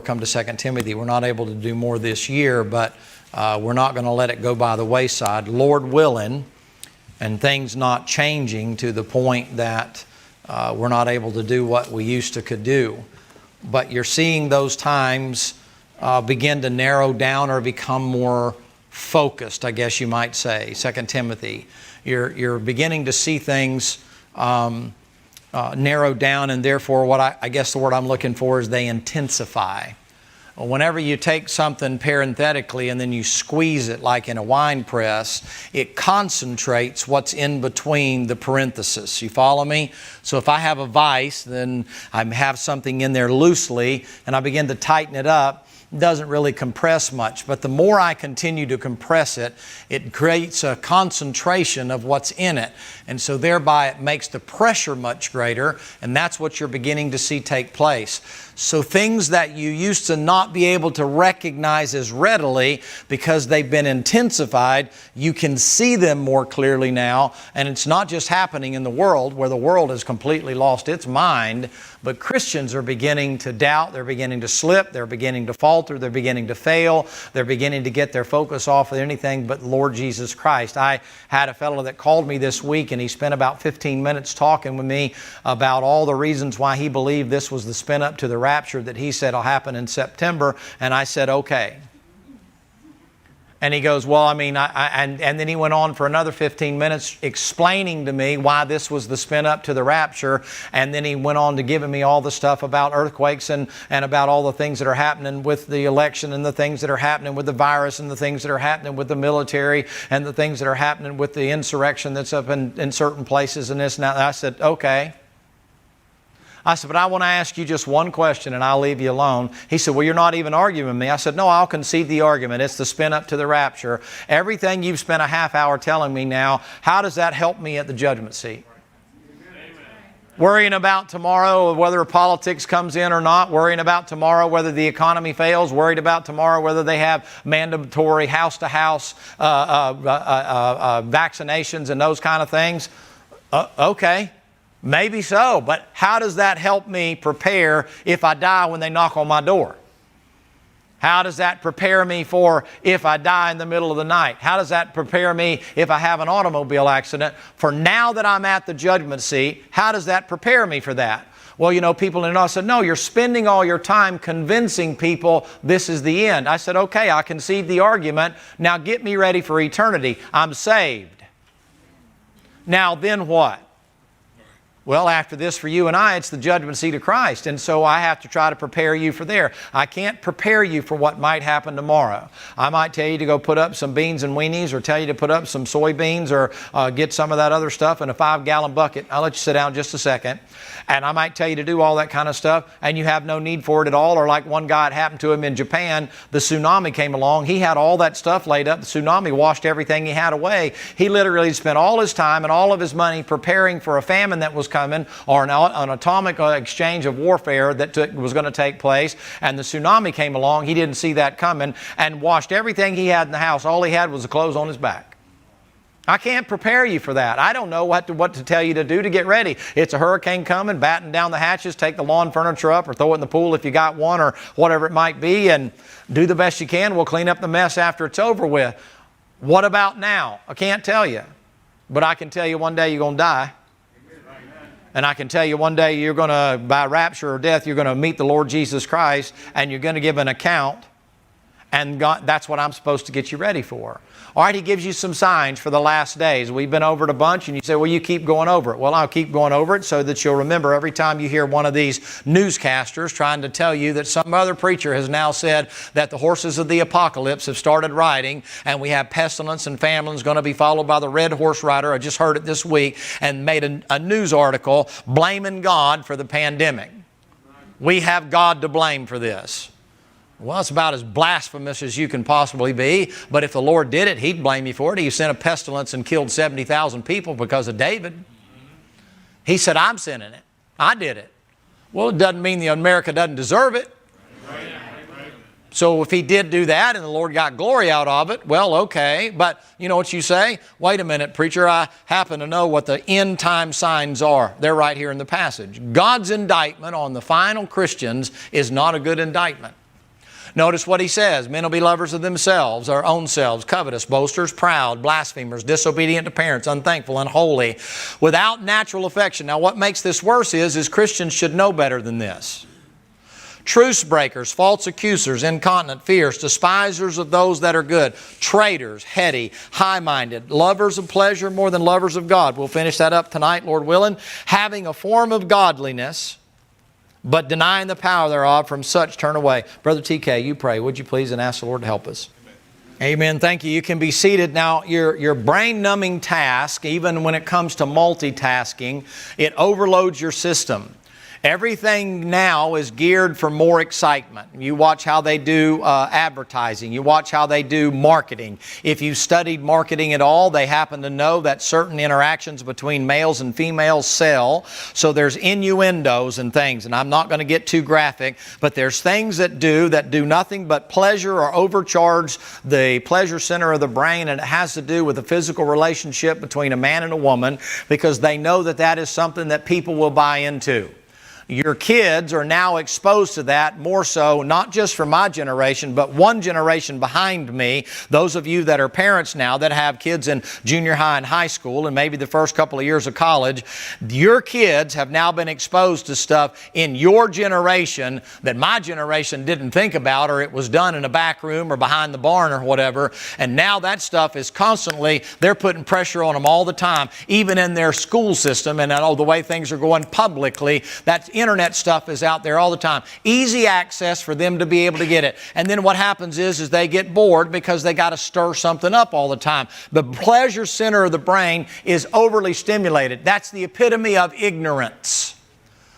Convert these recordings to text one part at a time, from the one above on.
come to 2 Timothy. We're not able to do more this year, but we're not going to let it go by the wayside. Lord willing, and things not changing to the point that we're not able to do what we used to could do. But you're seeing those times begin to narrow down or become more focused, I guess you might say. 2 Timothy. You're beginning to see things narrow down, and therefore what I guess the word I'm looking for is they intensify. Whenever you take something parenthetically and then you squeeze it like in a wine press, it concentrates what's in between the parentheses. You follow me? So if I have a vise, then I have something in there loosely, and I begin to tighten it up, it doesn't really compress much. But the more I continue to compress it, it creates a concentration of what's in it. And so thereby it makes the pressure much greater, and that's what you're beginning to see take place. So things that you used to not be able to recognize as readily because they've been intensified, you can see them more clearly now. And it's not just happening in the world, where the world has completely lost its mind, but Christians are beginning to doubt, they're beginning to slip, they're beginning to falter, they're beginning to fail, they're beginning to get their focus off of anything but Lord Jesus Christ. I had a fellow that called me this week, and he spent about 15 minutes talking with me about all the reasons why he believed this was the spin up to the rapture that he said will happen in September. And I said, okay. And he goes, well, I mean, and then he went on for another 15 minutes explaining to me why this was the spin up to the rapture. And then he went on to giving me all the stuff about earthquakes and about all the things that are happening with the election, and the things that are happening with the virus, and the things that are happening with the military, and the things that are happening with the insurrection that's up in certain places and this and that. And I said, okay. I said, but I want to ask you just one question and I'll leave you alone. He said, well, you're not even arguing with me. I said, no, I'll concede the argument. It's the spin up to the rapture. Everything you've spent a half hour telling me now, how does that help me at the judgment seat? Amen. Worrying about tomorrow whether politics comes in or not, worrying about tomorrow whether the economy fails, worried about tomorrow whether they have mandatory house-to-house vaccinations and those kind of things. Okay. Maybe so, but how does that help me prepare if I die when they knock on my door? How does that prepare me for if I die in the middle of the night? How does that prepare me if I have an automobile accident? For now that I'm at the judgment seat, how does that prepare me for that? Well, you know, people in said, no, you're spending all your time convincing people this is the end. I said, okay, I concede the argument. Now get me ready for eternity. I'm saved. Now then what? Well, after this for you and I, it's the judgment seat of Christ. And so I have to try to prepare you for there. I can't prepare you for what might happen tomorrow. I might tell you to go put up some beans and weenies, or tell you to put up some soybeans, or get some of that other stuff in a 5-gallon bucket. I'll let you sit down just a second. And I might tell you to do all that kind of stuff, and you have no need for it at all. Or like one guy, it happened to him in Japan. The tsunami came along. He had all that stuff laid up. The tsunami washed everything he had away. He literally spent all his time and all of his money preparing for a famine that was coming, or an atomic exchange of warfare that was going to take place. And the tsunami came along. He didn't see that coming and washed everything he had in the house. All he had was the clothes on his back. I can't prepare you for that. I don't know what to tell you to do to get ready. It's a hurricane coming, batten down the hatches, take the lawn furniture up, or throw it in the pool if you got one, or whatever it might be, and do the best you can. We'll clean up the mess after it's over with. What about now? I can't tell you. But I can tell you one day you're going to die. And I can tell you one day you're going to, by rapture or death, you're going to meet the Lord Jesus Christ, and you're going to give an account. And God, that's what I'm supposed to get you ready for. All right, He gives you some signs for the last days. We've been over it a bunch, and you say, well, you keep going over it. Well, I'll keep going over it so that you'll remember every time you hear one of these newscasters trying to tell you that some other preacher has now said that the horses of the apocalypse have started riding, and we have pestilence and famines going to be followed by the red horse rider. I just heard it this week, and made a news article blaming God for the pandemic. We have God to blame for this. Well, it's about as blasphemous as you can possibly be. But if the Lord did it, He'd blame you for it. He sent a pestilence and killed 70,000 people because of David. He said, I'm sending it. I did it. Well, it doesn't mean that America doesn't deserve it. So if He did do that and the Lord got glory out of it, well, okay. But you know what you say? Wait a minute, preacher, I happen to know what the end time signs are. They're right here in the passage. God's indictment on the final Christians is not a good indictment. Notice what he says. Men will be lovers of themselves, their own selves, covetous, boasters, proud, blasphemers, disobedient to parents, unthankful, unholy, without natural affection. Now what makes this worse is Christians should know better than this. Truce breakers, false accusers, incontinent, fierce, despisers of those that are good, traitors, heady, high-minded, lovers of pleasure more than lovers of God. We'll finish that up tonight, Lord willing. Having a form of godliness, but denying the power thereof, from such turn away. Brother TK, you pray, would you please, and ask the Lord to help us. Amen. Thank you. You can be seated. Now, your brain-numbing task, even when it comes to multitasking, it overloads your system. Everything now is geared for more excitement. You watch how they do advertising. You watch how they do marketing. If you've studied marketing at all, they happen to know that certain interactions between males and females sell. So there's innuendos and things. And I'm not going to get too graphic, but there's things that do nothing but pleasure or overcharge the pleasure center of the brain. And it has to do with the physical relationship between a man and a woman, because they know that that is something that people will buy into. Your kids are now exposed to that more so, not just for my generation, but one generation behind me. Those of you that are parents now that have kids in junior high and high school and maybe the first couple of years of college, your kids have now been exposed to stuff in your generation that my generation didn't think about, or it was done in a back room or behind the barn or whatever. And now that stuff is constantly, they're putting pressure on them all the time, even in their school system and the way things are going publicly. That's internet stuff is out there all the time. Easy access for them to be able to get it. And then what happens is they get bored because they got to stir something up all the time. The pleasure center of the brain is overly stimulated. That's the epitome of ignorance.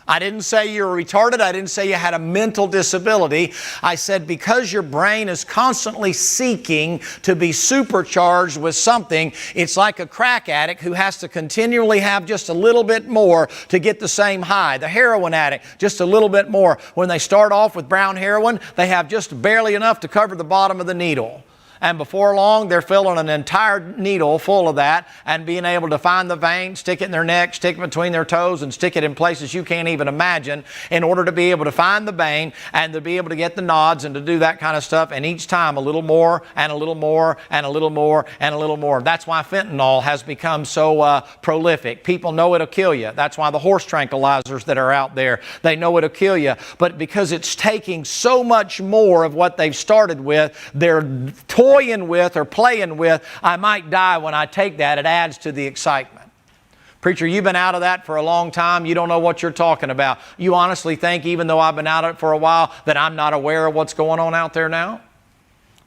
I didn't say you were retarded. I didn't say you had a mental disability. I said because your brain is constantly seeking to be supercharged with something, it's like a crack addict who has to continually have just a little bit more to get the same high. The heroin addict, just a little bit more. When they start off with brown heroin, they have just barely enough to cover the bottom of the needle. And before long, they're filling an entire needle full of that and being able to find the vein, stick it in their neck, stick it between their toes, and stick it in places you can't even imagine in order to be able to find the vein and to be able to get the nods and to do that kind of stuff. And each time a little more and a little more and a little more and a little more. That's why fentanyl has become so prolific. People know it'll kill you. That's why the horse tranquilizers that are out there, they know it'll kill you. But because it's taking so much more of what they've started with, they're toying with or playing with, I might die when I take that. It adds to the excitement. Preacher, you've been out of that for a long time. You don't know what you're talking about. You honestly think, even though I've been out of it for a while, that I'm not aware of what's going on out there now?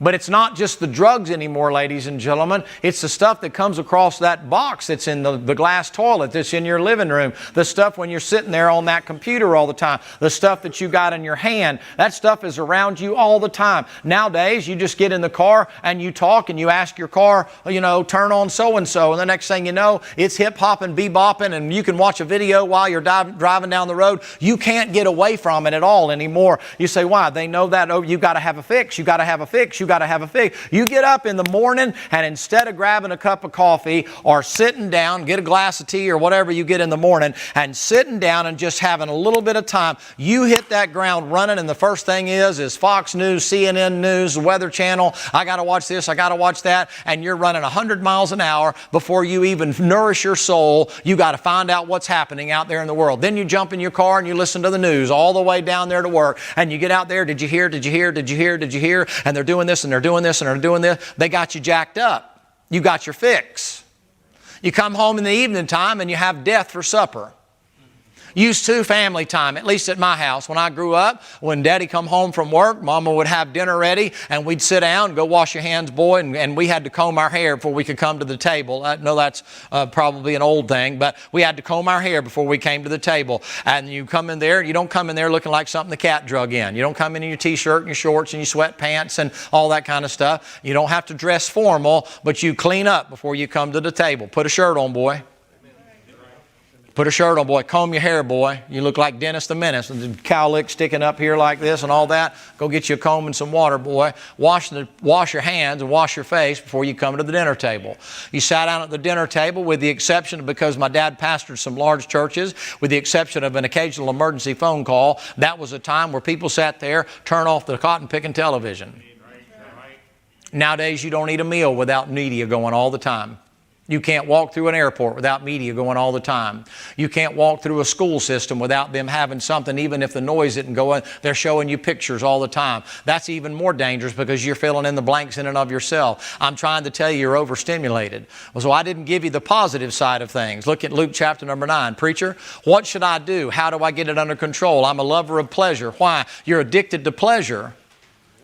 But it's not just the drugs anymore, ladies and gentlemen. It's the stuff that comes across that box that's in the glass toilet that's in your living room. The stuff when you're sitting there on that computer all the time. The stuff that you got in your hand. That stuff is around you all the time. Nowadays, you just get in the car and you talk and you ask your car, turn on so-and-so. And the next thing you know, it's hip-hopping, bebopping, and you can watch a video while you're driving down the road. You can't get away from it at all anymore. You say, why? They know that, you got to have a fix. You got to have a fix. You got to have a fix. You get up in the morning and instead of grabbing a cup of coffee or sitting down, get a glass of tea or whatever you get in the morning, and sitting down and just having a little bit of time, you hit that ground running, and the first thing is Fox News, CNN News, Weather Channel, I got to watch this, I got to watch that, and you're running 100 miles an hour before you even nourish your soul. You got to find out what's happening out there in the world. Then you jump in your car and you listen to the news all the way down there to work, and you get out there, did you hear, did you hear, did you hear, did you hear? And they're doing this and they're doing this and they're doing this. They got you jacked up. You got your fix. You come home in the evening time and you have death for supper. Used to family time, at least at my house. When I grew up, when Daddy come home from work, Mama would have dinner ready and we'd sit down, go wash your hands, boy, and we had to comb our hair before we could come to the table. I know that's probably an old thing, but we had to comb our hair before we came to the table. And you come in there, you don't come in there looking like something the cat drug in. You don't come in your t-shirt and your shorts and your sweatpants and all that kind of stuff. You don't have to dress formal, but you clean up before you come to the table. Put a shirt on, boy. Put a shirt on, boy. Comb your hair, boy. You look like Dennis the Menace. The cowlick sticking up here like this and all that. Go get you a comb and some water, boy. Wash your hands and wash your face before you come to the dinner table. You sat down at the dinner table, with the exception, because my dad pastored some large churches, with the exception of an occasional emergency phone call. That was a time where people sat there, turn off the cotton picking television. Nowadays, you don't eat a meal without media going all the time. You can't walk through an airport without media going all the time. You can't walk through a school system without them having something, even if the noise isn't going. They're showing you pictures all the time. That's even more dangerous because you're filling in the blanks in and of yourself. I'm trying to tell you, you're overstimulated. So I didn't give you the positive side of things. Look at Luke chapter number 9. Preacher, what should I do? How do I get it under control? I'm a lover of pleasure. Why? You're addicted to pleasure.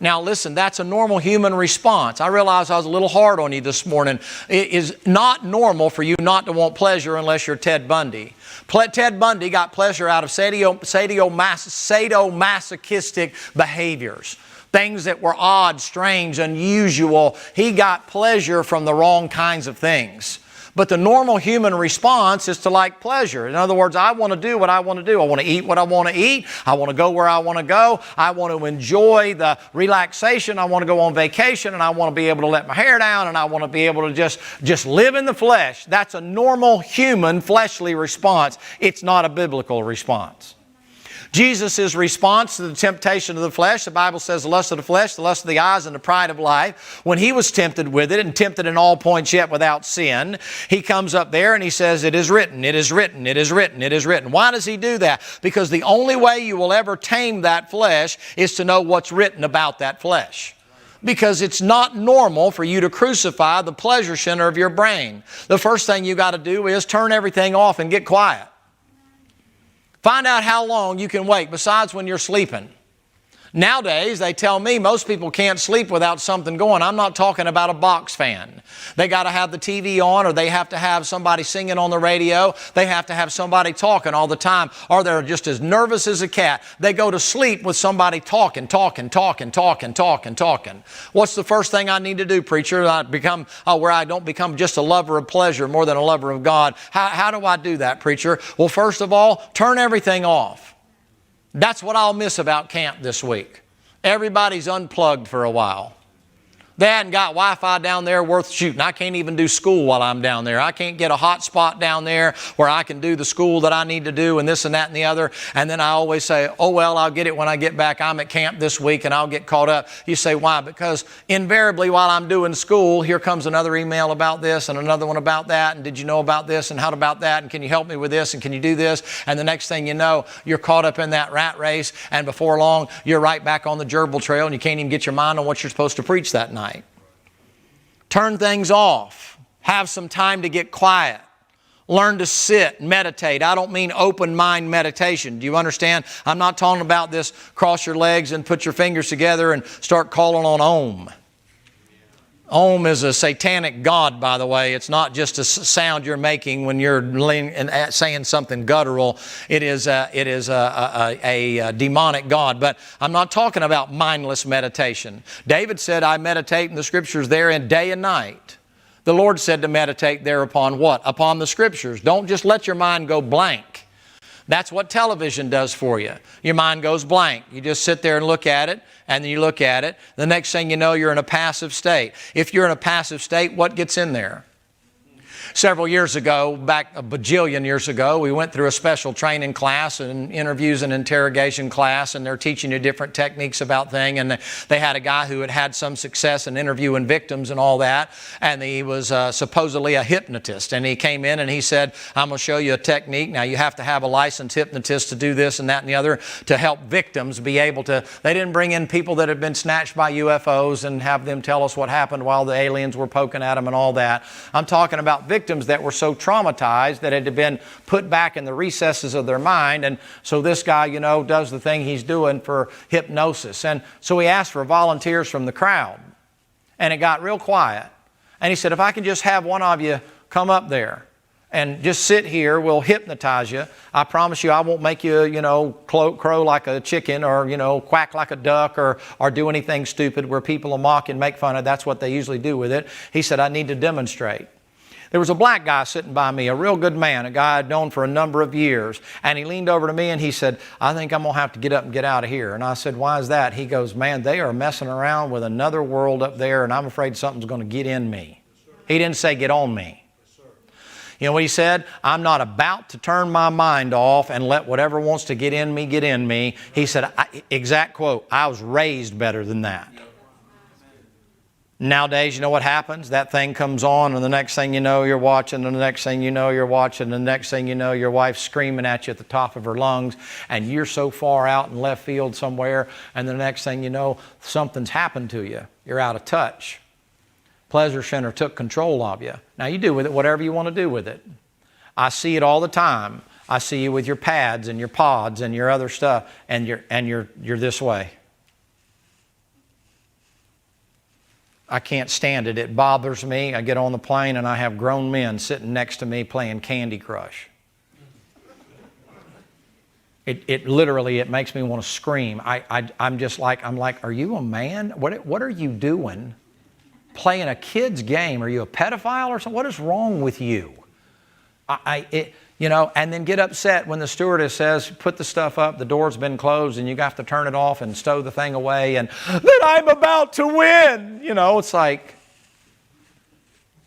Now listen, that's a normal human response. I realize I was a little hard on you this morning. It is not normal for you not to want pleasure unless you're Ted Bundy. Ted Bundy got pleasure out of sadomasochistic behaviors. Things that were odd, strange, unusual. He got pleasure from the wrong kinds of things. But the normal human response is to like pleasure. In other words, I want to do what I want to do. I want to eat what I want to eat. I want to go where I want to go. I want to enjoy the relaxation. I want to go on vacation, and I want to be able to let my hair down, and I want to be able to just live in the flesh. That's a normal human fleshly response. It's not a biblical response. Jesus' response to the temptation of the flesh, the Bible says the lust of the flesh, the lust of the eyes, and the pride of life. When He was tempted with it, and tempted in all points yet without sin, He comes up there and He says, it is written, it is written, it is written, it is written. Why does He do that? Because the only way you will ever tame that flesh is to know what's written about that flesh. Because it's not normal for you to crucify the pleasure center of your brain. The first thing you got to do is turn everything off and get quiet. Find out how long you can wait besides when you're sleeping. Nowadays, they tell me most people can't sleep without something going. I'm not talking about a box fan. They got to have the TV on, or they have to have somebody singing on the radio. They have to have somebody talking all the time, or they're just as nervous as a cat. They go to sleep with somebody talking. What's the first thing I need to do, preacher? Where I don't become just a lover of pleasure more than a lover of God. How do I do that, preacher? Well, first of all, turn everything off. That's what I'll miss about camp this week. Everybody's unplugged for a while. They hadn't got Wi-Fi down there worth shooting. I can't even do school while I'm down there. I can't get a hot spot down there where I can do the school that I need to do and this and that and the other. And then I always say, oh, well, I'll get it when I get back. I'm at camp this week and I'll get caught up. You say, why? Because invariably while I'm doing school, here comes another email about this and another one about that. And did you know about this? And how about that? And can you help me with this? And can you do this? And the next thing you know, you're caught up in that rat race. And before long, you're right back on the gerbil trail and you can't even get your mind on what you're supposed to preach that night. Turn things off. Have some time to get quiet. Learn to sit, meditate. I don't mean open mind meditation. Do you understand? I'm not talking about this cross your legs and put your fingers together and start calling on Om. Om is a satanic god, by the way. It's not just a sound you're making when you're saying something guttural. It is a demonic god. But I'm not talking about mindless meditation. David said, I meditate in the Scriptures therein day and night. The Lord said to meditate thereupon what? Upon the Scriptures. Don't just let your mind go blank. That's what television does for you. Your mind goes blank. You just sit there and look at it, and then you look at it. The next thing you know, you're in a passive state. If you're in a passive state, what gets in there? Several years ago, back a bajillion years ago, we went through a special training class and interviews and interrogation class, and they're teaching you different techniques about things. And they had a guy who had had some success in interviewing victims and all that, and he was supposedly a hypnotist. And he came in and he said, I'm going to show you a technique. Now, you have to have a licensed hypnotist to do this and that and the other to help victims be able to. They didn't bring in people that had been snatched by UFOs and have them tell us what happened while the aliens were poking at them and all that. I'm talking about victims that were so traumatized that it had been put back in the recesses of their mind. And so this guy, does the thing he's doing for hypnosis. And so he asked for volunteers from the crowd. And it got real quiet. And he said, if I can just have one of you come up there and just sit here, we'll hypnotize you. I promise you I won't make you, crow like a chicken or, quack like a duck or do anything stupid where people will mock and make fun of. That's what they usually do with it. He said, I need to demonstrate. There was a black guy sitting by me, a real good man, a guy I'd known for a number of years. And he leaned over to me and he said, I think I'm going to have to get up and get out of here. And I said, why is that? He goes, man, they are messing around with another world up there and I'm afraid something's going to get in me. He didn't say get on me. You know what he said? I'm not about to turn my mind off and let whatever wants to get in me, get in me. He said, exact quote, I was raised better than that. Nowadays, you know what happens? That thing comes on and the next thing you know, you're watching, and the next thing you know, you're watching, and the next thing you know, your wife's screaming at you at the top of her lungs, and you're so far out in left field somewhere, and the next thing you know, something's happened to you. You're out of touch. Pleasure center took control of you. Now you do with it whatever you want to do with it. I see it all the time. I see you with your pads and your pods and your other stuff, and you're this way. I can't stand it. It bothers me. I get on the plane and I have grown men sitting next to me playing Candy Crush. It literally, it makes me want to scream. I'm like, are you a man? What are you doing? Playing a kid's game? Are you a pedophile or something? What is wrong with you? And then get upset when the stewardess says, put the stuff up, the door's been closed, and you have to turn it off and stow the thing away, and that I'm about to win. It's like,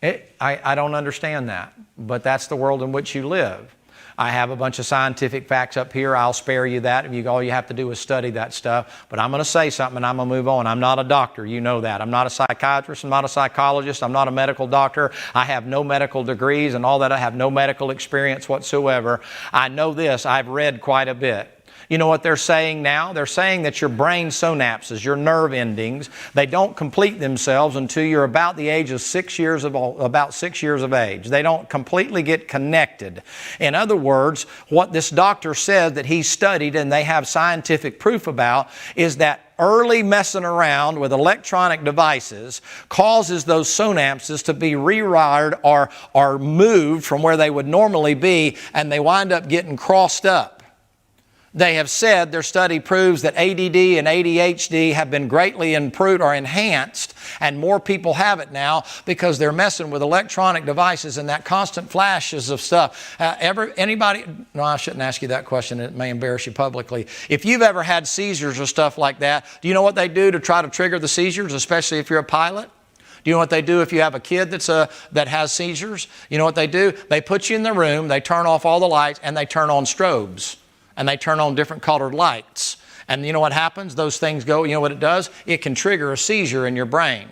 I don't understand that, but that's the world in which you live. I have a bunch of scientific facts up here. I'll spare you that. All you have to do is study that stuff. But I'm going to say something and I'm going to move on. I'm not a doctor. You know that. I'm not a psychiatrist. I'm not a psychologist. I'm not a medical doctor. I have no medical degrees and all that. I have no medical experience whatsoever. I know this. I've read quite a bit. You know what they're saying now? They're saying that your brain synapses, your nerve endings, they don't complete themselves until you're about the age of 6 years of age. They don't completely get connected. In other words, what this doctor said that he studied and they have scientific proof about is that early messing around with electronic devices causes those synapses to be rewired or moved from where they would normally be, and they wind up getting crossed up. They have said their study proves that ADD and ADHD have been greatly improved or enhanced, and more people have it now because they're messing with electronic devices and that constant flashes of stuff. Anybody? No, I shouldn't ask you that question. It may embarrass you publicly. If you've ever had seizures or stuff like that, do you know what they do to try to trigger the seizures, especially if you're a pilot? Do you know what they do if you have a kid that has seizures? You know what they do? They put you in the room, they turn off all the lights, and they turn on strobes. And they turn on different colored lights. And you know what happens? Those things go, you know what it does? It can trigger a seizure in your brain.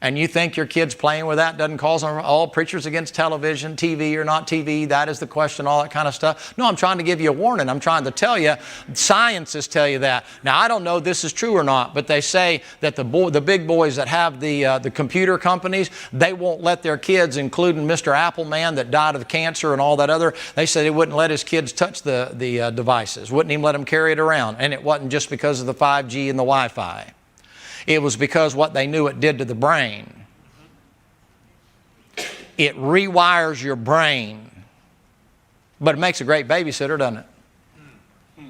And you think your kid's playing with that doesn't cause them, all preachers against television, TV or not TV, that is the question, all that kind of stuff. No, I'm trying to give you a warning. I'm trying to tell you, scientists tell you that. Now, I don't know if this is true or not, but they say that the big boys that have the computer companies, they won't let their kids, including Mr. Appleman that died of cancer and all that other, they said they wouldn't let his kids touch the devices, wouldn't even let them carry it around. And it wasn't just because of the 5G and the Wi-Fi. It was because what they knew it did to the brain. It rewires your brain. But it makes a great babysitter, doesn't it?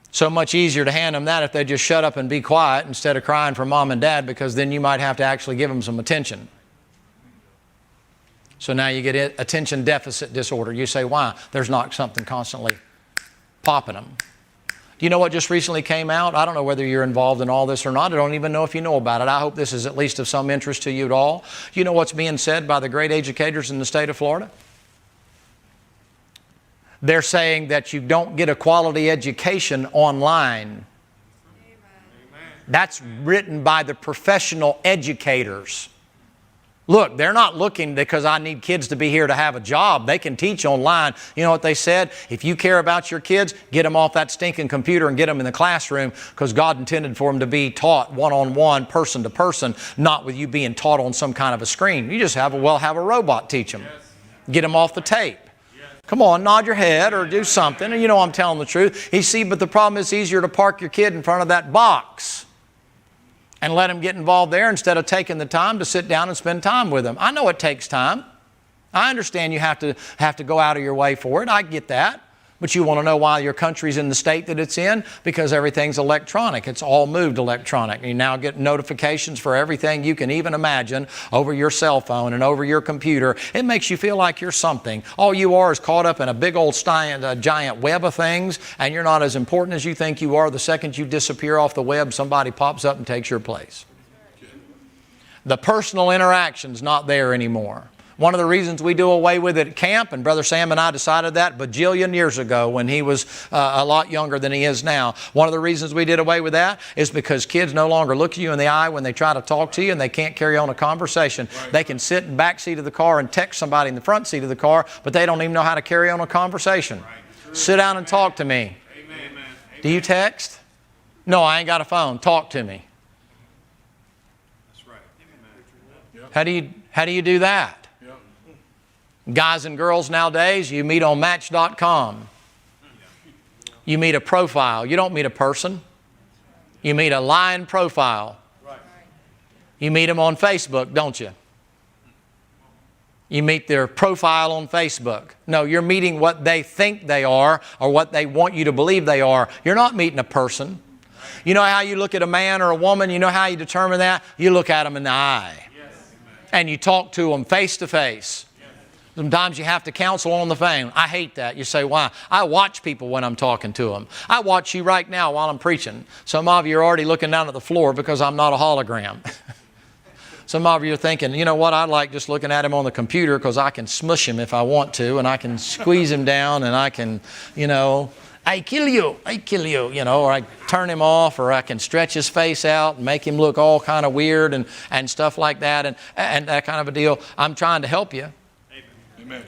So much easier to hand them that if they just shut up and be quiet instead of crying for mom and dad, because then you might have to actually give them some attention. So now you get attention deficit disorder. You say, why? There's not something constantly popping them. Do you know what just recently came out? I don't know whether you're involved in all this or not. I don't even know if you know about it. I hope this is at least of some interest to you at all. You know what's being said by the great educators in the state of Florida? They're saying that you don't get a quality education online. Amen. That's written by the professional educators. Look, they're not looking because I need kids to be here to have a job. They can teach online. You know what they said? If you care about your kids, get them off that stinking computer and get them in the classroom, because God intended for them to be taught one-on-one, person to person, not with you being taught on some kind of a screen. You just have a robot teach them. Yes. Get them off the tape. Yes. Come on, nod your head or do something. And you know I'm telling the truth. You see, but the problem is it's easier to park your kid in front of that box and let them get involved there instead of taking the time to sit down and spend time with them. I know it takes time. I understand you have to go out of your way for it. I get that. But you want to know why your country's in the state that it's in? Because everything's electronic. It's all moved electronic. You now get notifications for everything you can even imagine over your cell phone and over your computer. It makes you feel like you're something. All you are is caught up in a big old giant web of things, and you're not as important as you think you are. The second you disappear off the web, somebody pops up and takes your place. The personal interaction's not there anymore. One of the reasons we do away with it at camp, and Brother Sam and I decided that bajillion years ago when he was a lot younger than he is now. One of the reasons we did away with that is because kids no longer look you in the eye when they try to talk to you, and they can't carry on a conversation. Right. They can sit in the back seat of the car and text somebody in the front seat of the car, but they don't even know how to carry on a conversation. Right. Sit down and talk to me. Amen. Do you text? No, I ain't got a phone. Talk to me. That's right. How do you do that? Guys and girls nowadays, you meet on Match.com. You meet a profile. You don't meet a person. You meet a lying profile. You meet them on Facebook, don't you? You meet their profile on Facebook. No, you're meeting what they think they are or what they want you to believe they are. You're not meeting a person. You know how you look at a man or a woman? You know how you determine that? You look at them in the eye. And you talk to them face to face. Sometimes you have to counsel on the phone. I hate that. You say, why? I watch people when I'm talking to them. I watch you right now while I'm preaching. Some of you are already looking down at the floor because I'm not a hologram. Some of you are thinking, you know what, I like just looking at him on the computer because I can smush him if I want to, and I can squeeze him down, and I can, I kill you, or I turn him off, or I can stretch his face out and make him look all kind of weird and stuff like that, and that kind of a deal. I'm trying to help you. Amen.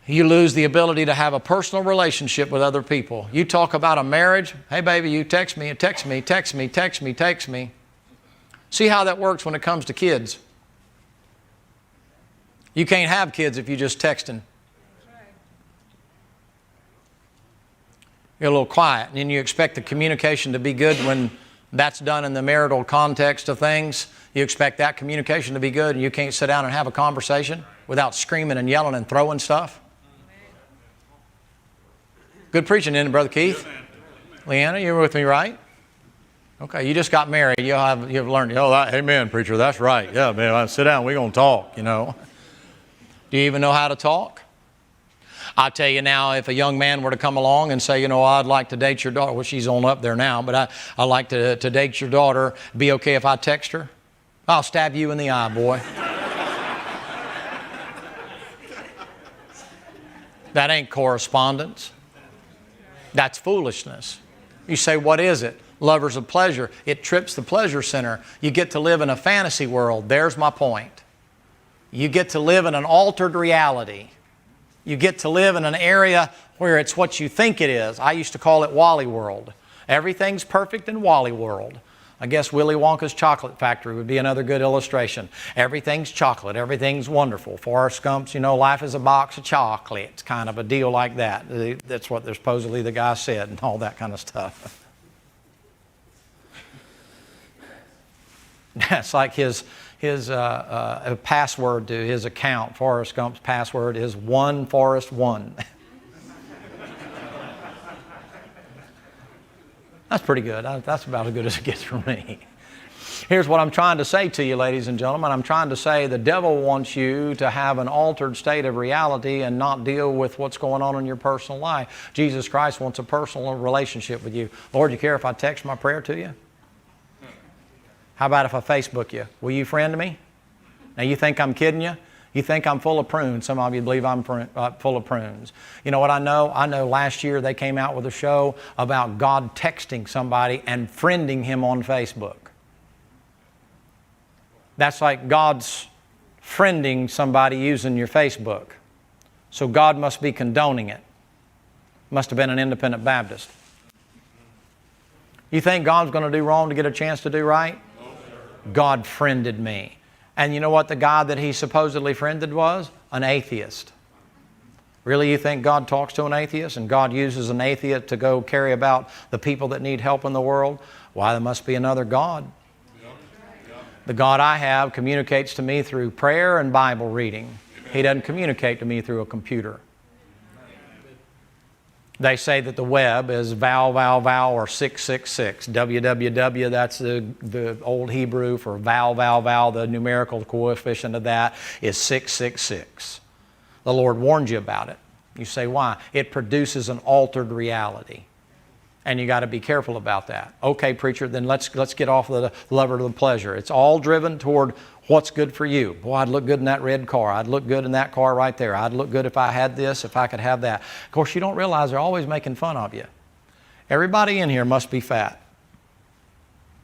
You lose the ability to have a personal relationship with other people. You talk about a marriage. Hey, baby, you text me. See how that works when it comes to kids. You can't have kids if you're just texting. You're a little quiet, and then you expect the communication to be good when that's done in the marital context of things. You expect that communication to be good, and you can't sit down and have a conversation without screaming and yelling and throwing stuff. Good preaching, isn't it, Brother Keith? Leanna, you're with me, right? Okay, you just got married. You've learned, amen, preacher, that's right. Yeah, man, sit down, we're going to talk, Do you even know how to talk? I'll tell you now, if a young man were to come along and say, I'd like to date your daughter. Well, she's on up there now, but I'd like to date your daughter. Be okay if I text her? I'll stab you in the eye, boy. That ain't correspondence. That's foolishness. You say, what is it? Lovers of pleasure. It trips the pleasure center. You get to live in a fantasy world. There's my point. You get to live in an altered reality. You get to live in an area where it's what you think it is. I used to call it Wally World. Everything's perfect in Wally World. I guess Willy Wonka's Chocolate Factory would be another good illustration. Everything's chocolate. Everything's wonderful. Forrest Gump's, life is a box of chocolates, kind of a deal like that. That's what supposedly the guy said and all that kind of stuff. That's like his password to his account. Forrest Gump's password is 1Forrest1. That's pretty good. That's about as good as it gets for me. Here's what I'm trying to say to you, ladies and gentlemen. I'm trying to say the devil wants you to have an altered state of reality and not deal with what's going on in your personal life. Jesus Christ wants a personal relationship with you. Lord, you care if I text my prayer to you? How about if I Facebook you? Will you friend me? Now, you think I'm kidding you? You think I'm full of prunes. Some of you believe I'm full of prunes. You know what I know? I know last year they came out with a show about God texting somebody and friending him on Facebook. That's like God's friending somebody using your Facebook. So God must be condoning it. Must have been an independent Baptist. You think God's going to do wrong to get a chance to do right? God friended me. And you know what the God that he supposedly friended was? An atheist. Really, you think God talks to an atheist and God uses an atheist to go carry about the people that need help in the world? Why, there must be another God. The God I have communicates to me through prayer and Bible reading. He doesn't communicate to me through a computer. They say that the web is vowel, vowel, vowel, or 666. WWW, that's the old Hebrew for vowel, vowel, vowel. The numerical coefficient of that is 666. The Lord warned you about it. You say, why? It produces an altered reality. And you got to be careful about that. Okay, preacher, then let's get off the lever of the pleasure. It's all driven toward what's good for you. Boy, I'd look good in that red car. I'd look good in that car right there. I'd look good if I had this, if I could have that. Of course, you don't realize they're always making fun of you. Everybody in here must be fat.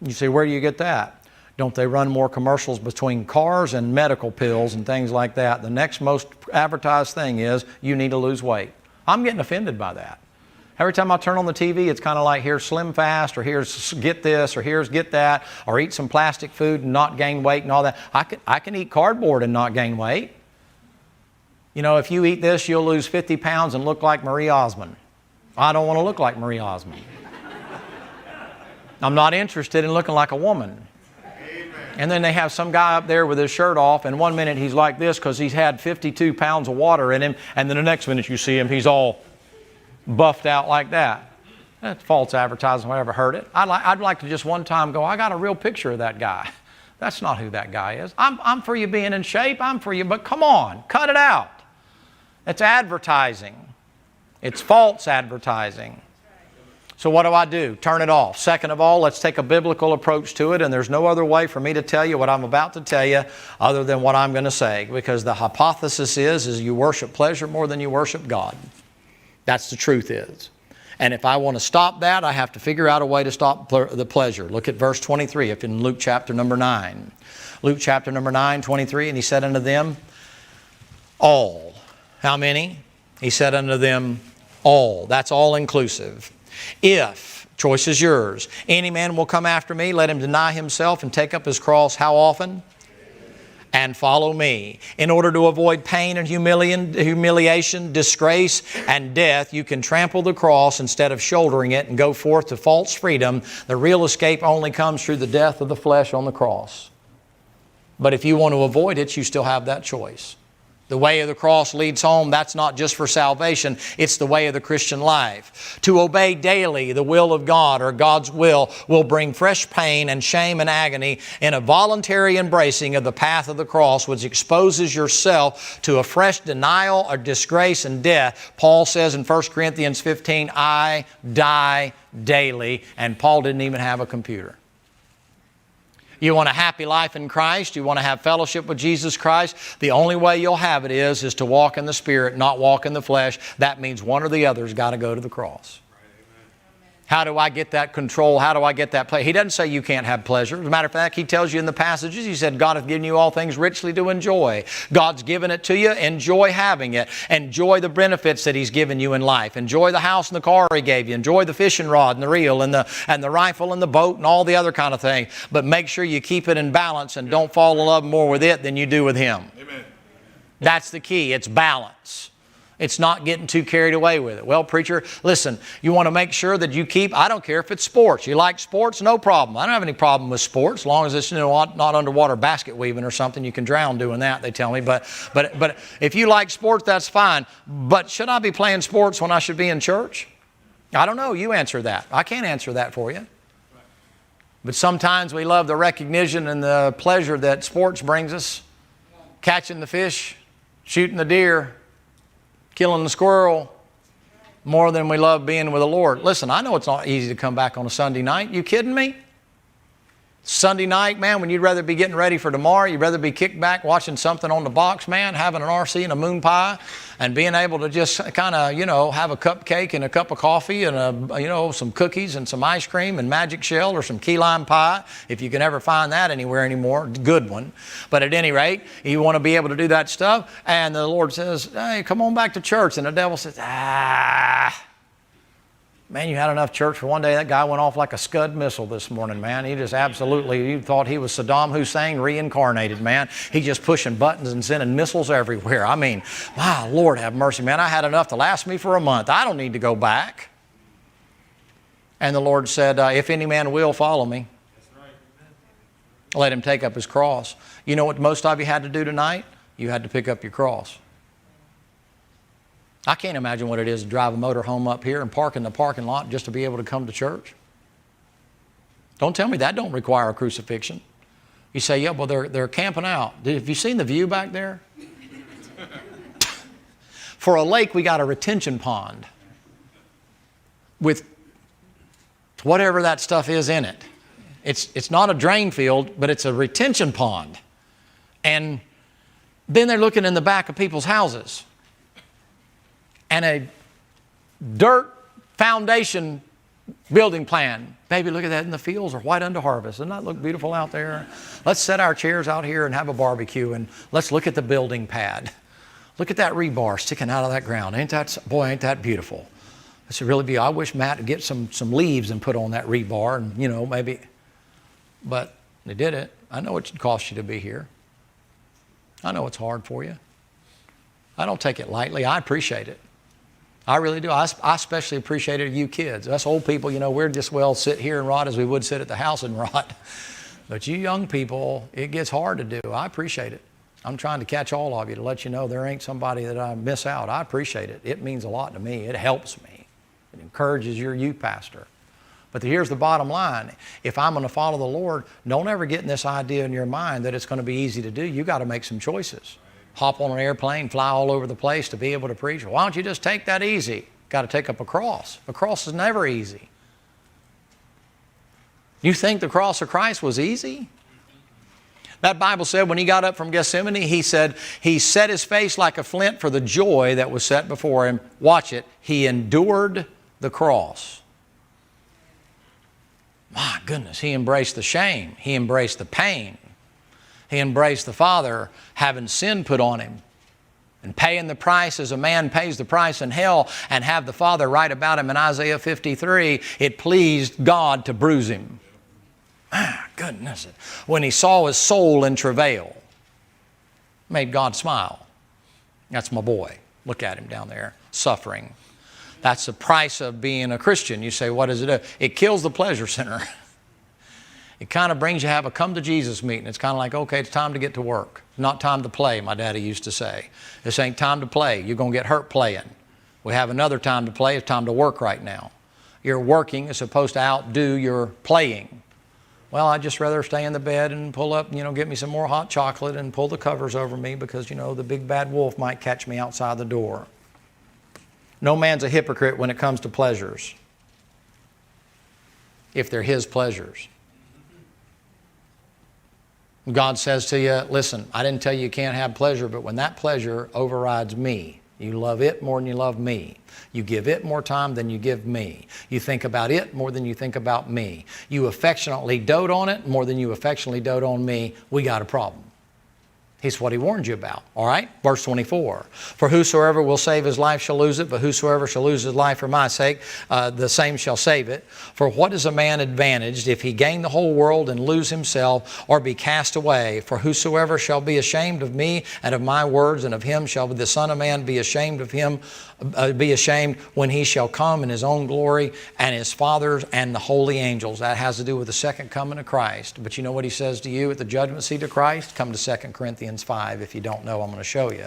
You say, where do you get that? Don't they run more commercials between cars and medical pills and things like that? The next most advertised thing is, you need to lose weight. I'm getting offended by that. Every time I turn on the TV, it's kind of like, here's Slim Fast, or here's get this, or here's get that, or eat some plastic food and not gain weight and all that. I can eat cardboard and not gain weight. You know, if you eat this, you'll lose 50 pounds and look like Marie Osmond. I don't want to look like Marie Osmond. I'm not interested in looking like a woman. And then they have some guy up there with his shirt off, and 1 minute he's like this because he's had 52 pounds of water in him, and then the next minute you see him, he's all buffed out like that. That's false advertising. Whatever heard it. I'd like to just one time go, I got a real picture of that guy. That's not who that guy is. I'm for you being in shape. I'm for you, but come on, cut it out. It's advertising. It's false advertising. So what do? Turn it off. Second of all, let's take a biblical approach to it, and there's no other way for me to tell you what I'm about to tell you other than what I'm going to say, because the hypothesis is you worship pleasure more than you worship God. That's the truth is. And if I want to stop that, I have to figure out a way to stop the pleasure. Look at verse 23 if in Luke chapter number 9. Luke chapter number 9, 23, and he said unto them, all. How many? He said unto them, all. That's all inclusive. If, choice is yours, any man will come after me, let him deny himself and take up his cross. How often? And follow me. In order to avoid pain and humiliation, disgrace, and death, you can trample the cross instead of shouldering it and go forth to false freedom. The real escape only comes through the death of the flesh on the cross. But if you want to avoid it, you still have that choice. The way of the cross leads home. That's not just for salvation. It's the way of the Christian life. To obey daily the will of God, or God's will bring fresh pain and shame and agony in a voluntary embracing of the path of the cross, which exposes yourself to a fresh denial or disgrace and death. Paul says in 1 Corinthians 15, I die daily. And Paul didn't even have a computer. You want a happy life in Christ? You want to have fellowship with Jesus Christ? The only way you'll have it is to walk in the Spirit, not walk in the flesh. That means one or the other's got to go to the cross. How do I get that control? How do I get that pleasure? He doesn't say you can't have pleasure. As a matter of fact, He tells you in the passages, He said, God hath given you all things richly to enjoy. God's given it to you. Enjoy having it. Enjoy the benefits that He's given you in life. Enjoy the house and the car He gave you. Enjoy the fishing rod and the reel and the rifle and the boat and all the other kind of things. But make sure you keep it in balance and don't fall in love more with it than you do with Him. Amen. That's the key. It's balance. It's not getting too carried away with it. Well, preacher, listen, you want to make sure that you keep, I don't care if it's sports. You like sports? No problem. I don't have any problem with sports as long as it's not underwater basket weaving or something. You can drown doing that, they tell me. But if you like sports, that's fine. But should I be playing sports when I should be in church? I don't know. You answer that. I can't answer that for you. But sometimes we love the recognition and the pleasure that sports brings us. Catching the fish, shooting the deer, killing the squirrel, more than we love being with the Lord. Listen, I know it's not easy to come back on a Sunday night. You kidding me? Sunday night, man, when you'd rather be getting ready for tomorrow, you'd rather be kicked back watching something on the box, man, having an RC and a moon pie, and being able to just kind of, have a cupcake and a cup of coffee and some cookies and some ice cream and magic shell or some key lime pie, if you can ever find that anywhere anymore, good one. But at any rate, you want to be able to do that stuff, and the Lord says, hey, come on back to church, and the devil says, man, you had enough church for one day. That guy went off like a Scud missile this morning, man. He just absolutely, you thought he was Saddam Hussein reincarnated, man. He just pushing buttons and sending missiles everywhere. I mean, my Lord have mercy, man. I had enough to last me for a month. I don't need to go back. And the Lord said, if any man will follow me, let him take up his cross. You know what most of you had to do tonight? You had to pick up your cross. I can't imagine what it is to drive a motor home up here and park in the parking lot just to be able to come to church. Don't tell me that don't require a crucifixion. You say, yeah, well, they're camping out. Have you seen the view back there? For a lake, we got a retention pond with whatever that stuff is in it. It's not a drain field, but it's a retention pond. And then they're looking in the back of people's houses. And a dirt foundation building plan. Baby, look at that in the fields are white unto harvest. Doesn't that look beautiful out there? Let's set our chairs out here and have a barbecue and let's look at the building pad. Look at that rebar sticking out of that ground. Ain't that beautiful? It should really be. I wish Matt would get some leaves and put on that rebar and, maybe. But they did it. I know it cost you to be here. I know it's hard for you. I don't take it lightly. I appreciate it. I really do. I especially appreciate it of you kids. Us old people, we're just well sit here and rot as we would sit at the house and rot. But you young people, it gets hard to do. I appreciate it. I'm trying to catch all of you to let you know there ain't somebody that I miss out. I appreciate it. It means a lot to me. It helps me. It encourages your youth pastor. But here's the bottom line. If I'm going to follow the Lord, don't ever get in this idea in your mind that it's going to be easy to do. You got to make some choices. Hop on an airplane, fly all over the place to be able to preach. Why don't you just take that easy? Got to take up a cross. A cross is never easy. You think the cross of Christ was easy? That Bible said when he got up from Gethsemane, he said, he set his face like a flint for the joy that was set before him. Watch it. He endured the cross. My goodness, he embraced the shame. He embraced the pain. He embraced the Father having sin put on him and paying the price as a man pays the price in hell, and have the Father write about him in Isaiah 53, it pleased God to bruise him. Ah, goodness. When he saw his soul in travail, made God smile. That's my boy. Look at him down there, suffering. That's the price of being a Christian. You say, what does it do? It kills the pleasure center. It kind of brings you to have a come to Jesus meeting. It's kind of like, okay, it's time to get to work. Not time to play, my daddy used to say. This ain't time to play. You're going to get hurt playing. We have another time to play. It's time to work right now. Your working is supposed to outdo your playing. Well, I'd just rather stay in the bed and pull up, get me some more hot chocolate and pull the covers over me because, the big bad wolf might catch me outside the door. No man's a hypocrite when it comes to pleasures, if they're his pleasures. God says to you, listen, I didn't tell you you can't have pleasure, but when that pleasure overrides me, you love it more than you love me. You give it more time than you give me. You think about it more than you think about me. You affectionately dote on it more than you affectionately dote on me. We got a problem. He's what he warned you about. All right? Verse 24. For whosoever will save his life shall lose it, but whosoever shall lose his life for my sake, the same shall save it. For what is a man advantaged if he gain the whole world and lose himself or be cast away? For whosoever shall be ashamed of me and of my words, and of him shall the Son of Man be ashamed of him, be ashamed when he shall come in his own glory and his Father's and the holy angels. That has to do with the second coming of Christ. But you know what he says to you at the judgment seat of Christ? Come to 2 Corinthians 5. If you don't know, I'm going to show you.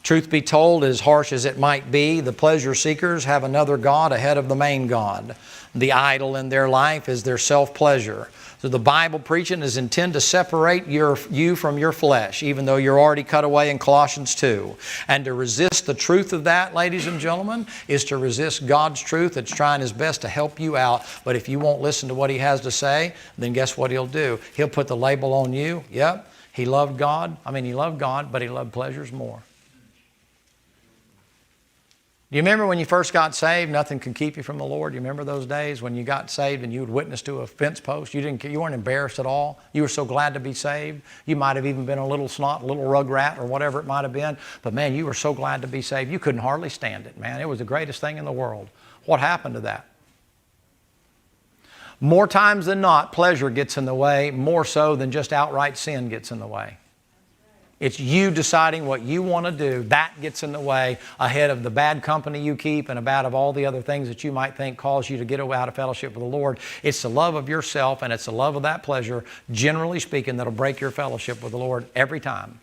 Truth be told, as harsh as it might be, the pleasure seekers have another God ahead of the main God. The idol in their life is their self-pleasure. So the Bible preaching is intended to separate you from your flesh, even though you're already cut away in Colossians 2. And to resist the truth of that, ladies and gentlemen, is to resist God's truth that's trying his best to help you out. But if you won't listen to what he has to say, then guess what he'll do? He'll put the label on you. Yep, he loved God. He loved God, but he loved pleasures more. Do you remember when you first got saved, nothing could keep you from the Lord? Do you remember those days when you got saved and you would witness to a fence post? You weren't embarrassed at all. You were so glad to be saved. You might have even been a little snot, a little rug rat, or whatever it might have been. But man, you were so glad to be saved. You couldn't hardly stand it, man. It was the greatest thing in the world. What happened to that? More times than not, pleasure gets in the way, more so than just outright sin gets in the way. It's you deciding what you want to do. That gets in the way ahead of the bad company you keep and about of all the other things that you might think cause you to get out of fellowship with the Lord. It's the love of yourself and it's the love of that pleasure, generally speaking, that'll break your fellowship with the Lord every time.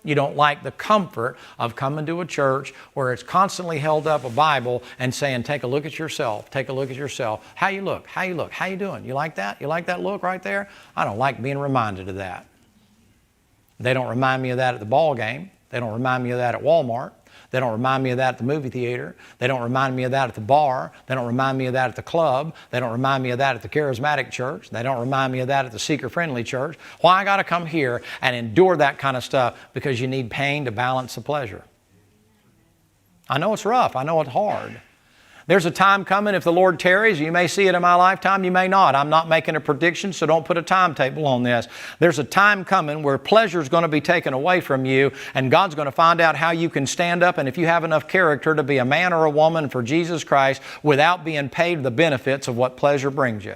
You don't like the comfort of coming to a church where it's constantly held up a Bible and saying, take a look at yourself, take a look at yourself. How you look, how you look, how you doing? You like that? You like that look right there? I don't like being reminded of that. They don't remind me of that at the ball game. They don't remind me of that at Walmart. They don't remind me of that at the movie theater. They don't remind me of that at the bar. They don't remind me of that at the club. They don't remind me of that at the charismatic church. They don't remind me of that at the seeker-friendly church. Why I got to come here and endure that kind of stuff? Because you need pain to balance the pleasure. I know it's rough. I know it's hard. There's a time coming, if the Lord tarries, you may see it in my lifetime, you may not. I'm not making a prediction, so don't put a timetable on this. There's a time coming where pleasure is going to be taken away from you, and God's going to find out how you can stand up, and if you have enough character to be a man or a woman for Jesus Christ without being paid the benefits of what pleasure brings you.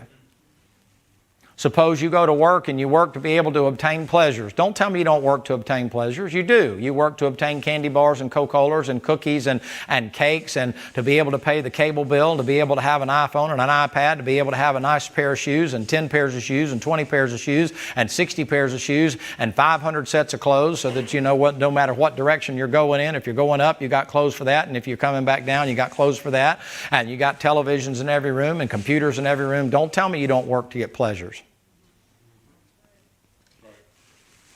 Suppose you go to work and you work to be able to obtain pleasures. Don't tell me you don't work to obtain pleasures. You do. You work to obtain candy bars and Coca-Colas and cookies and cakes, and to be able to pay the cable bill, to be able to have an iPhone and an iPad, to be able to have a nice pair of shoes and 10 pairs of shoes and 20 pairs of shoes and 60 pairs of shoes and 500 sets of clothes, so that you know what, no matter what direction you're going in, if you're going up, you got clothes for that, and if you're coming back down, you got clothes for that, and you got televisions in every room and computers in every room. Don't tell me you don't work to get pleasures.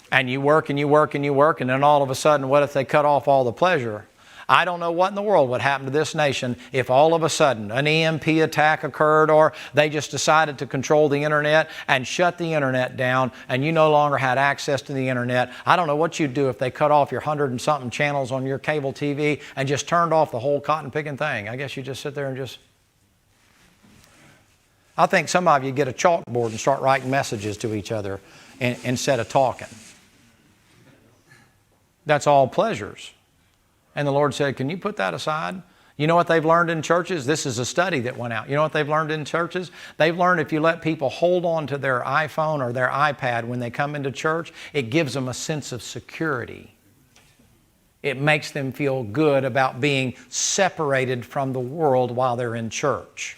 And you work and you work and you work, and then all of a sudden, what if they cut off all the pleasure? I don't know what in the world would happen to this nation if all of a sudden an EMP attack occurred, or they just decided to control the internet and shut the internet down, and you no longer had access to the internet. I don't know what you'd do if they cut off your 100 and something channels on your cable TV and just turned off the whole cotton picking thing. I guess you just sit there and just... I think some of you get a chalkboard and start writing messages to each other instead of talking. That's all pleasures. And the Lord said, can you put that aside? You know what they've learned in churches? This is a study that went out. You know what they've learned in churches? They've learned if you let people hold on to their iPhone or their iPad when they come into church, it gives them a sense of security. It makes them feel good about being separated from the world while they're in church.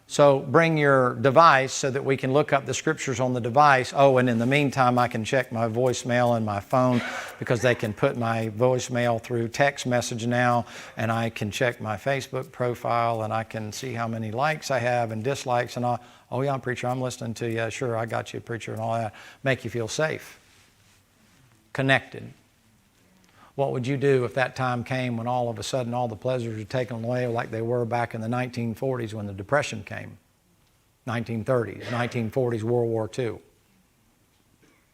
So bring your device so that we can look up the scriptures on the device. Oh, and in the meantime, I can check my voicemail and my phone, because they can put my voicemail through text message now, and I can check my Facebook profile, and I can see how many likes I have and dislikes and all. Oh yeah, preacher, I'm listening to you. Sure, I got you, preacher, and all that. Make you feel safe, connected. What would you do if that time came when all of a sudden all the pleasures were taken away like they were back in the 1940s when the Depression came? 1930s, 1940s, World War II.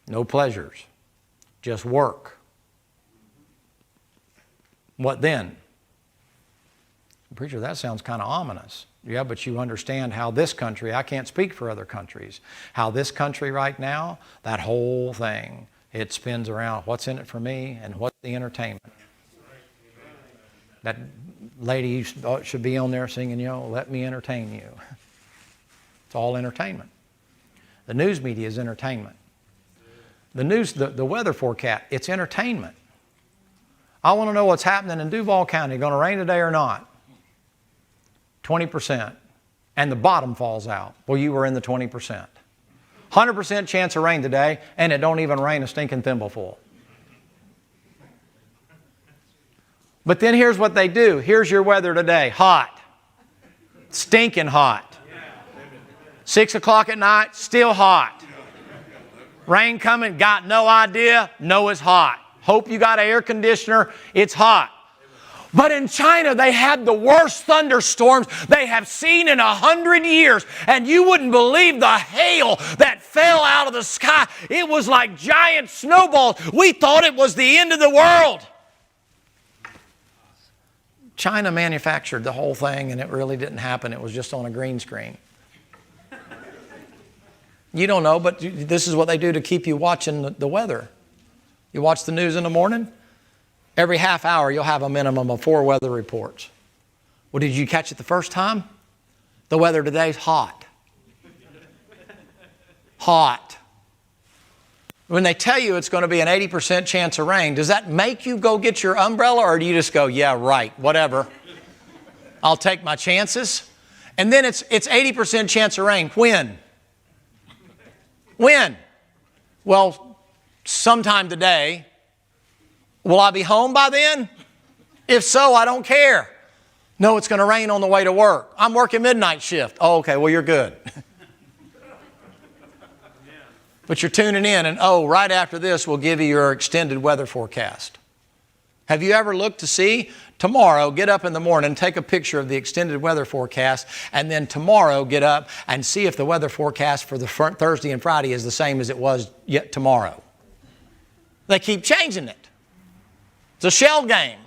No pleasures, just work. What then? Preacher, that sounds kind of ominous. Yeah, but you understand how this country, I can't speak for other countries, how this country right now, that whole thing, it spins around what's in it for me and what's the entertainment. That lady should be on there singing, you know, let me entertain you. It's all entertainment. The news media is entertainment. The news, the weather forecast, it's entertainment. I want to know what's happening in Duval County. Going to rain today or not? 20%. And the bottom falls out. Well, you were in the 20%. 100% chance of rain today, and it don't even rain a stinking thimbleful. But then here's what they do. Here's your weather today. Hot. Stinking hot. 6 o'clock at night, still hot. Rain coming, got no idea, know it's hot. Hope you got an air conditioner, it's hot. But in China, they had the worst thunderstorms they have seen in 100 years. And you wouldn't believe the hail that fell out of the sky. It was like giant snowballs. We thought it was the end of the world. China manufactured the whole thing, and it really didn't happen. It was just on a green screen. You don't know, but this is what they do to keep you watching the weather. You watch the news in the morning. Every half hour, you'll have a minimum of 4 weather reports. Well, did you catch it the first time? The weather today's hot. Hot. When they tell you it's going to be an 80% chance of rain, does that make you go get your umbrella, or do you just go, yeah, right, whatever. I'll take my chances. And then it's 80% chance of rain. When? When? Well, sometime today. Will I be home by then? If so, I don't care. No, it's going to rain on the way to work. I'm working midnight shift. Oh, okay, well, you're good. But you're tuning in, and right after this, we'll give you your extended weather forecast. Have you ever looked to see? Tomorrow, get up in the morning, take a picture of the extended weather forecast, and then tomorrow get up and see if the weather forecast for the Thursday and Friday is the same as it was yet tomorrow. They keep changing it. It's a shell game.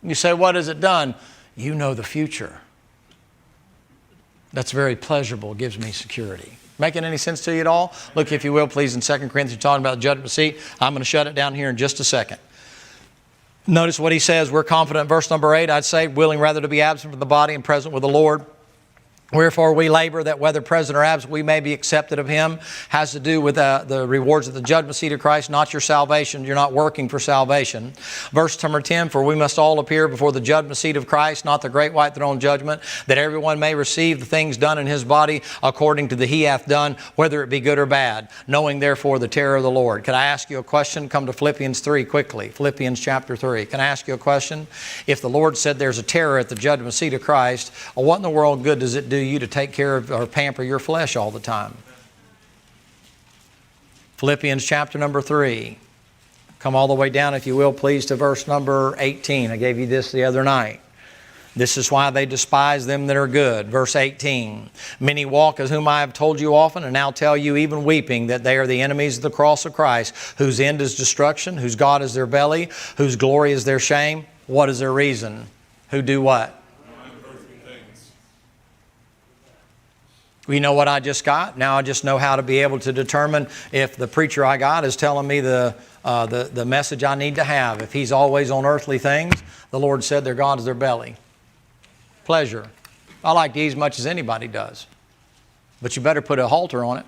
You say, what has it done? You know the future. That's very pleasurable. It gives me security. Making any sense to you at all? Look, if you will, please, in 2 Corinthians, talking about the judgment seat. I'm going to shut it down here in just a second. Notice what he says. We're confident. Verse number 8, I'd say, willing rather to be absent from the body and present with the Lord. Wherefore we labor that whether present or absent we may be accepted of Him. Has to do with the rewards of the judgment seat of Christ, not your salvation. You're not working for salvation. Verse number 10, for we must all appear before the judgment seat of Christ, not the great white throne judgment, that everyone may receive the things done in his body according to the he hath done, whether it be good or bad, knowing therefore the terror of the Lord. Can I ask you a question? Come to Philippians 3 quickly. Philippians chapter 3. Can I ask you a question? If the Lord said there's a terror at the judgment seat of Christ, what in the world good does it do you to take care of or pamper your flesh all the time? Philippians chapter number 3. Come all the way down, if you will, please, to verse number 18. I gave you this the other night. This is why they despise them that are good. Verse 18. Many walk, as whom I have told you often, and now tell you even weeping, that they are the enemies of the cross of Christ, whose end is destruction, whose God is their belly, whose glory is their shame. What is their reason? Who do what? You know what I just got? Now I just know how to be able to determine if the preacher I got is telling me the message I need to have. If he's always on earthly things, the Lord said their God is their belly. Pleasure. I like to eat as much as anybody does. But you better put a halter on it.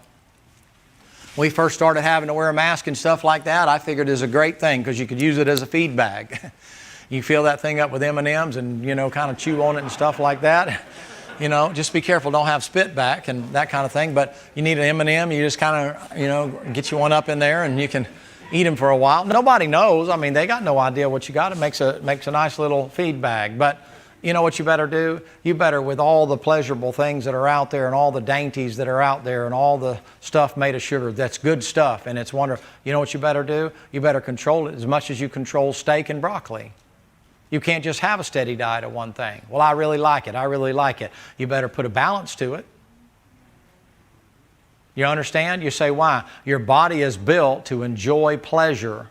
When we first started having to wear a mask and stuff like that, I figured it was a great thing because you could use it as a feed bag. You fill that thing up with M&Ms and, kind of chew on it and stuff like that. Just be careful. Don't have spit back and that kind of thing. But you need an M&M. You just kind of, get you one up in there and you can eat them for a while. Nobody knows. I mean, they got no idea what you got. It makes a nice little feed bag. But you know what you better do? You better, with all the pleasurable things that are out there and all the dainties that are out there and all the stuff made of sugar, that's good stuff and it's wonderful. You know what you better do? You better control it as much as you control steak and broccoli. You can't just have a steady diet of one thing. Well, I really like it. I really like it. You better put a balance to it. You understand? You say, why? Your body is built to enjoy pleasure.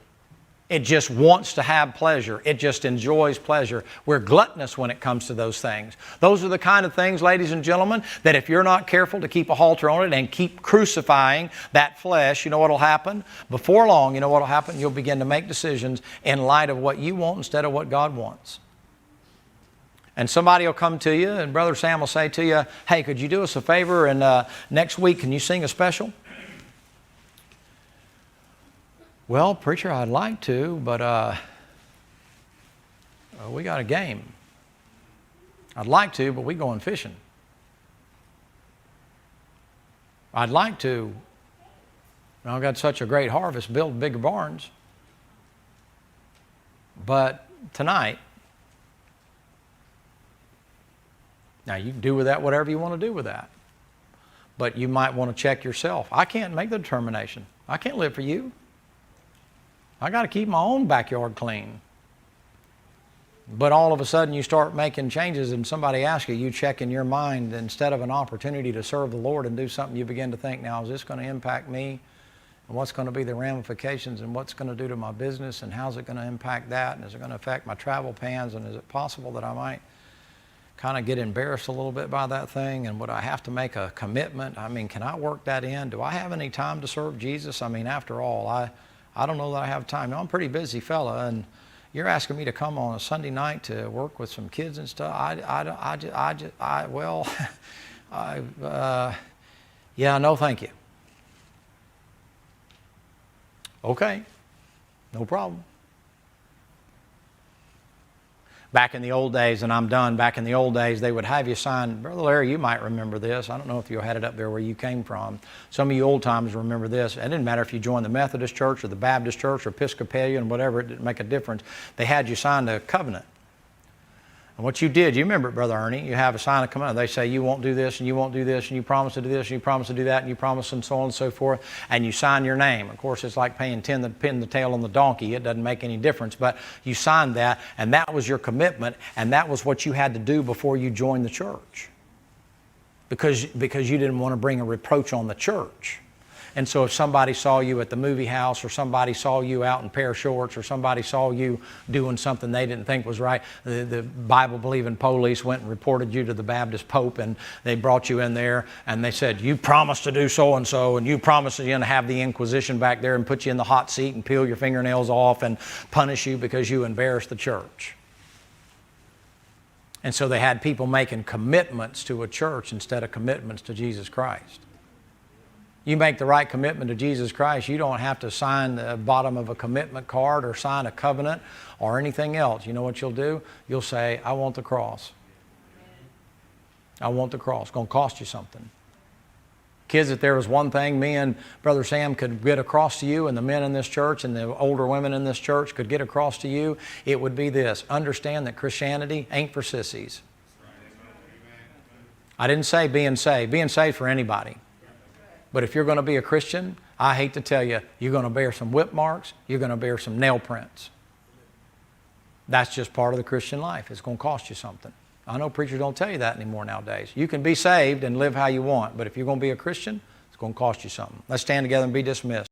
It just wants to have pleasure. It just enjoys pleasure. We're gluttonous when it comes to those things. Those are the kind of things, ladies and gentlemen, that if you're not careful to keep a halter on it and keep crucifying that flesh, you know what will happen? Before long, you know what will happen? You'll begin to make decisions in light of what you want instead of what God wants. And somebody will come to you and Brother Sam will say to you, hey, could you do us a favor and next week can you sing a special? Well, preacher, I'd like to, but we got a game. I'd like to, but we going fishing. I'd like to. I've got such a great harvest, build bigger barns. But tonight, now you can do with that whatever you want to do with that. But you might want to check yourself. I can't make the determination. I can't live for you. I got to keep my own backyard clean. But all of a sudden you start making changes and somebody asks you, you check in your mind instead of an opportunity to serve the Lord and do something, you begin to think, now is this going to impact me? And what's going to be the ramifications and what's going to do to my business and how's it going to impact that? And is it going to affect my travel plans? And is it possible that I might kind of get embarrassed a little bit by that thing? And would I have to make a commitment? I mean, can I work that in? Do I have any time to serve Jesus? I mean, after all, I don't know that I have time. Now, I'm a pretty busy fella, and you're asking me to come on a Sunday night to work with some kids and stuff. Yeah, no, thank you. Okay, no problem. Back in the old days, and I'm done, back in the old days, they would have you sign, Brother Larry, you might remember this. I don't know if you had it up there where you came from. Some of you old timers remember this. It didn't matter if you joined the Methodist church or the Baptist church or Episcopalian, whatever, it didn't make a difference. They had you sign a covenant. And what you did, you remember it, Brother Ernie, you have a sign of covenant. They say you won't do this and you won't do this and you promise to do this and you promise to do that and you promise and so on and so forth, and you sign your name. Of course, it's like paying 10 to pin the tail on the donkey. It doesn't make any difference, but you signed that, and that was your commitment, and that was what you had to do before you joined the church, because you didn't want to bring a reproach on the church. And so if somebody saw you at the movie house, or somebody saw you out in a pair of shorts, or somebody saw you doing something they didn't think was right, the Bible-believing police went and reported you to the Baptist Pope, and they brought you in there, and they said, you promised to do so-and-so, and you promised to have the Inquisition back there and put you in the hot seat and peel your fingernails off and punish you because you embarrassed the church. And so they had people making commitments to a church instead of commitments to Jesus Christ. You make the right commitment to Jesus Christ, you don't have to sign the bottom of a commitment card or sign a covenant or anything else. You know what you'll do? You'll say, I want the cross. I want the cross. It's going to cost you something. Kids, if there was one thing me and Brother Sam could get across to you, and the men in this church and the older women in this church could get across to you, it would be this. Understand that Christianity ain't for sissies. I didn't say being saved. Being saved for anybody. But if you're going to be a Christian, I hate to tell you, you're going to bear some whip marks, you're going to bear some nail prints. That's just part of the Christian life. It's going to cost you something. I know preachers don't tell you that anymore nowadays. You can be saved and live how you want, but if you're going to be a Christian, it's going to cost you something. Let's stand together and be dismissed.